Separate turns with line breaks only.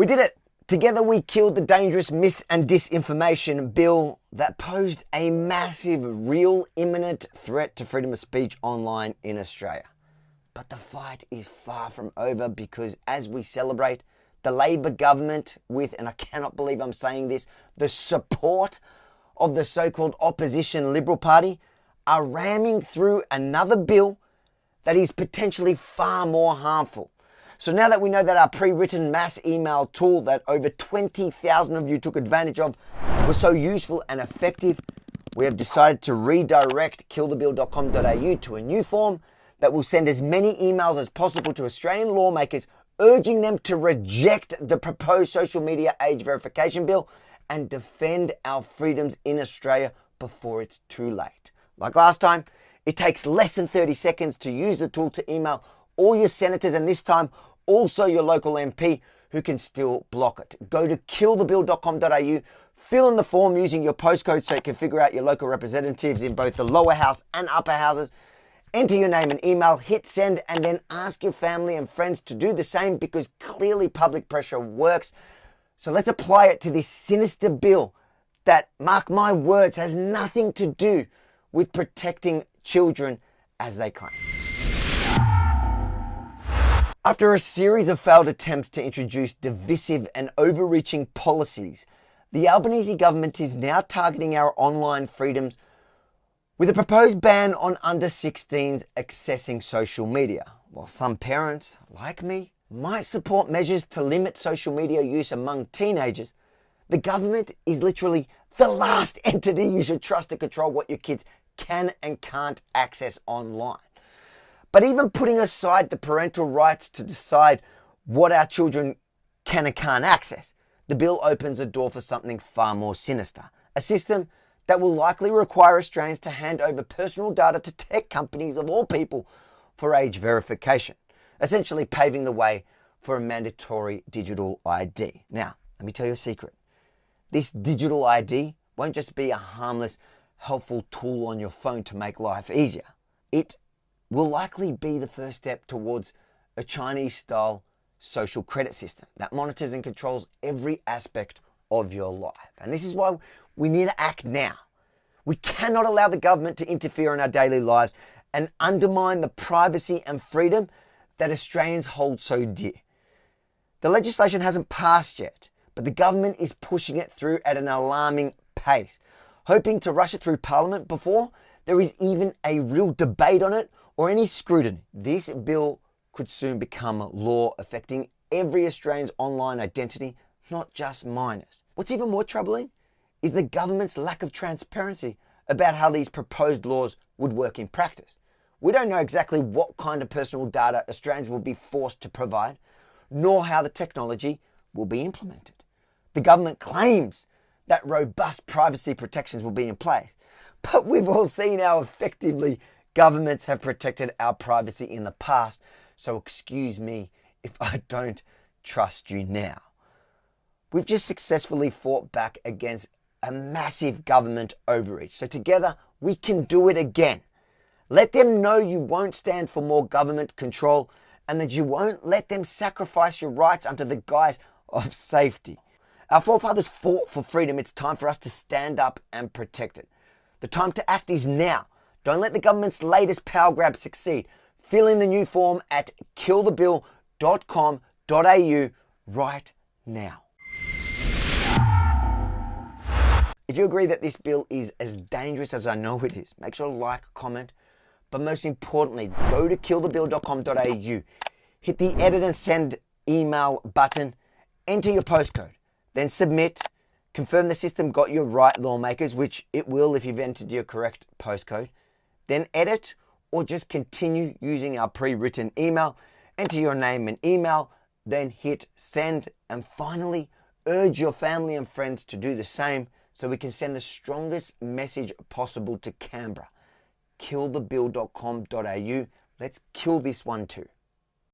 We did it! Together we killed the dangerous mis- and disinformation bill that posed a massive, real, imminent threat to freedom of speech online in Australia. But the fight is far from over because as we celebrate, the Labor government with, and I cannot believe I'm saying this, the support of the so-called opposition Liberal Party are ramming through another bill that is potentially far more harmful. So now that we know that our pre-written mass email tool that over 20,000 of you took advantage of was so useful and effective, we have decided to redirect killthebill.com.au to a new form that will send as many emails as possible to Australian lawmakers urging them to reject the proposed social media age verification bill and defend our freedoms in Australia before it's too late. Like last time, it takes less than 30 seconds to use the tool to email all your senators, and this time also your local MP who can still block it. Go to killthebill.com.au, fill in the form using your postcode so you can figure out your local representatives in both the lower house and upper houses. Enter your name and email, hit send, and then ask your family and friends to do the same because clearly public pressure works. So let's apply it to this sinister bill that, mark my words, has nothing to do with protecting children as they claim. After a series of failed attempts to introduce divisive and overreaching policies, the Albanese government is now targeting our online freedoms with a proposed ban on under 16s accessing social media. While some parents, like me, might support measures to limit social media use among teenagers, the government is literally the last entity you should trust to control what your kids can and can't access online. But even putting aside the parental rights to decide what our children can and can't access, the bill opens a door for something far more sinister. A system that will likely require Australians to hand over personal data to tech companies of all people for age verification, essentially paving the way for a mandatory digital ID. Now, let me tell you a secret. This digital ID won't just be a harmless, helpful tool on your phone to make life easier. It will likely be the first step towards a Chinese-style social credit system that monitors and controls every aspect of your life. And this is why we need to act now. We cannot allow the government to interfere in our daily lives and undermine the privacy and freedom that Australians hold so dear. The legislation hasn't passed yet, but the government is pushing it through at an alarming pace, hoping to rush it through Parliament before there is even a real debate on it or any scrutiny. This bill could soon become law affecting every Australian's online identity, not just minors. What's even more troubling is the government's lack of transparency about how these proposed laws would work in practice. We don't know exactly what kind of personal data Australians will be forced to provide, nor how the technology will be implemented. The government claims that robust privacy protections will be in place, but we've all seen how effectively governments have protected our privacy in the past, so excuse me if I don't trust you now. We've just successfully fought back against a massive government overreach, so together we can do it again. Let them know you won't stand for more government control and that you won't let them sacrifice your rights under the guise of safety. Our forefathers fought for freedom. It's time for us to stand up and protect it. The time to act is now. Don't let the government's latest power grab succeed. Fill in the new form at killthebill.com.au right now. If you agree that this bill is as dangerous as I know it is, make sure to like, comment, but most importantly, go to killthebill.com.au, hit the edit and send email button, enter your postcode, then submit, confirm the system got your right lawmakers, which it will if you've entered your correct postcode, then edit or just continue using our pre-written email, enter your name and email, then hit send, and finally urge your family and friends to do the same so we can send the strongest message possible to Canberra. Killthebill.com.au. Let's kill this one too.